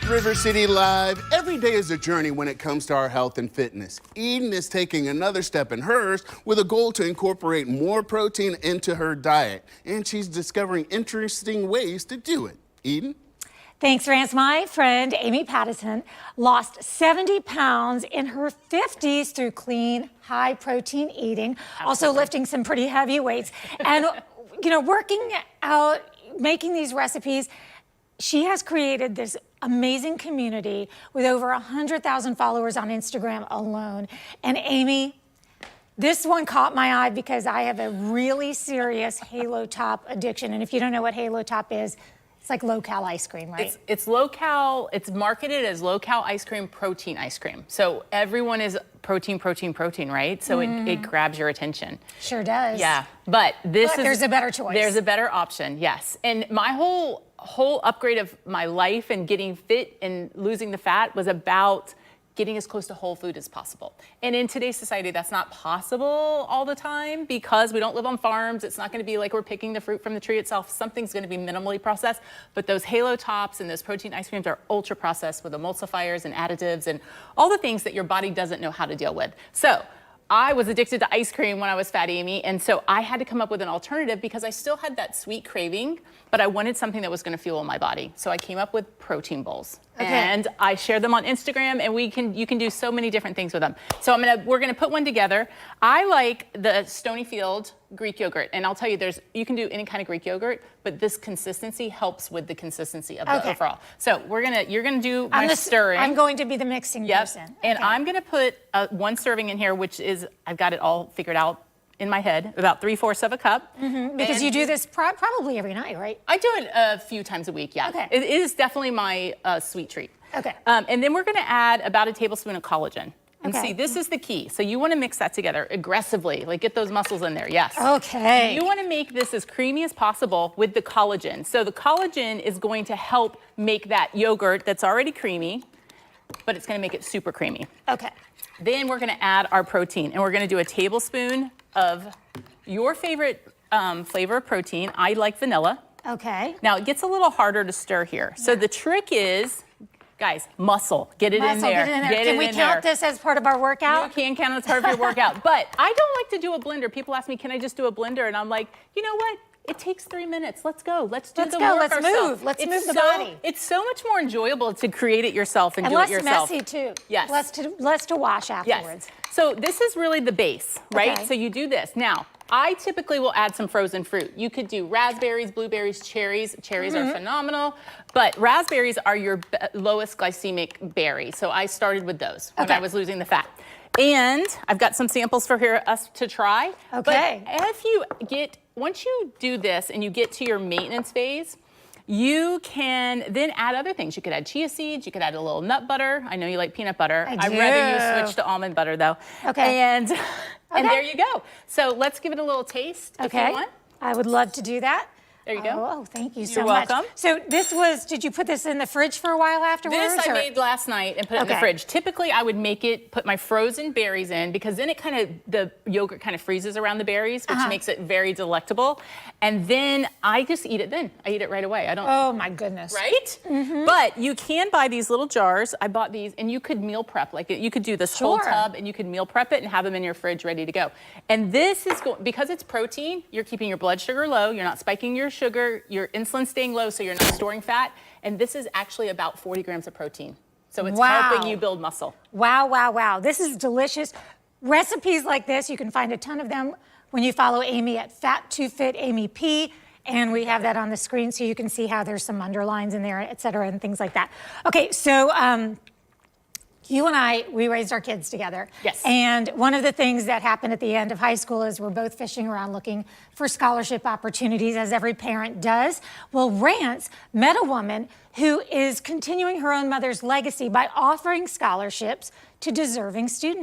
River City Live. Every day is a journey when it comes to our health and fitness. Eden is taking another step in hers with a goal to incorporate more protein into her diet. And she's discovering interesting ways to do it. Eden? Thanks, Rance. My friend Amy Pattison lost 70 pounds in her 50s through clean, high-protein eating, also lifting some pretty heavy weights. And, working out, making these recipes, she has created this amazing community with over 100,000 followers on Instagram alone. And Amy, this one caught my eye because I have a really serious Halo Top addiction. And if you don't know what Halo Top is, it's like low-cal ice cream, right? It's low-cal. It's marketed as low-cal ice cream, protein ice cream. So everyone is protein, right? So it grabs your attention. Sure does. Yeah, but there's a better choice. There's a better option, yes. And my whole upgrade of my life and getting fit and losing the fat was about getting as close to whole food as possible. And in today's society, that's not possible all the time because we don't live on farms. It's not gonna be like we're picking the fruit from the tree itself. Something's gonna be minimally processed, but those Halo Tops and those protein ice creams are ultra processed with emulsifiers and additives and all the things that your body doesn't know how to deal with. So I was addicted to ice cream when I was Fat Amy, and so I had to come up with an alternative because I still had that sweet craving, but I wanted something that was gonna fuel my body. So I came up with protein bowls. Okay. And I shared them on Instagram, and you can do so many different things with them. So we're gonna put one together. I like the Stonyfield Greek yogurt, and I'll tell you, you can do any kind of Greek yogurt, but this consistency helps with the consistency of the overall. So you're gonna do my stirring. I'm going to be the mixing person. And I'm gonna put one serving in here, which is, I've got it all figured out in my head, about 3/4 of a cup. Because you do this probably every night, right? I do it a few times a week, yeah. Okay. It is definitely my sweet treat. Okay. And then we're gonna add about a tablespoon of collagen. And Okay. see, this is the key. So you wanna mix that together aggressively, like get those muscles in there, yes. Okay. You wanna make this as creamy as possible with the collagen. So the collagen is going to help make that yogurt that's already creamy, but it's gonna make it super creamy. Okay. Then we're gonna add our protein, and we're gonna do a tablespoon of your favorite flavor of protein. I like vanilla. Okay. Now it gets a little harder to stir here. So the trick is, guys, muscle. Get it in there. Can we count this as part of our workout? You can count it as part of your workout. But I don't like to do a blender. People ask me, can I just do a blender? And I'm like, you know what? It takes 3 minutes. Let's go. Let's do the work ourselves. Move. Let's move the body. It's so much more enjoyable to create it yourself and do it yourself. And less messy, too. Yes. Less to wash afterwards. Yes. So this is really the base, right? Okay. So you do this. Now, I typically will add some frozen fruit. You could do raspberries, blueberries, cherries. Cherries are phenomenal, but raspberries are your lowest glycemic berry. So I started with those when I was losing the fat. And I've got some samples for us to try. Okay. But once you do this and you get to your maintenance phase, you can then add other things. You could add chia seeds, you could add a little nut butter. I know you like peanut butter. I'd rather you switch to almond butter though. Okay. And there you go. So let's give it a little taste if you want. I would love to do that. There you go. Oh, thank you so You're much. welcome. So did you put this in the fridge for a while afterwards? This I made last night and put it in the fridge. Typically, I would put my frozen berries in because then the yogurt kind of freezes around the berries, which makes it very delectable. And then I just eat it then. I eat it right away. I don't. Oh my goodness. Right? But you can buy these little jars. I bought these and you could meal prep. Like you could do this whole tub and you could meal prep it and have them in your fridge ready to go. And this is, because it's protein, you're keeping your blood sugar low. You're not spiking your sugar. Your insulin staying low so you're not storing fat. And this is actually about 40 grams of protein. So it's helping you build muscle. Wow, wow, wow. This is delicious. Recipes like this, you can find a ton of them when you follow Amy at Fat2Fit Amy P. And we have that on the screen so you can see how there's some underlines in there, et cetera, and things like that. Okay, so you and I, we raised our kids together. Yes. And one of the things that happened at the end of high school is we're both fishing around looking for scholarship opportunities, as every parent does. Well, Rance met a woman who is continuing her own mother's legacy by offering scholarships to deserving students.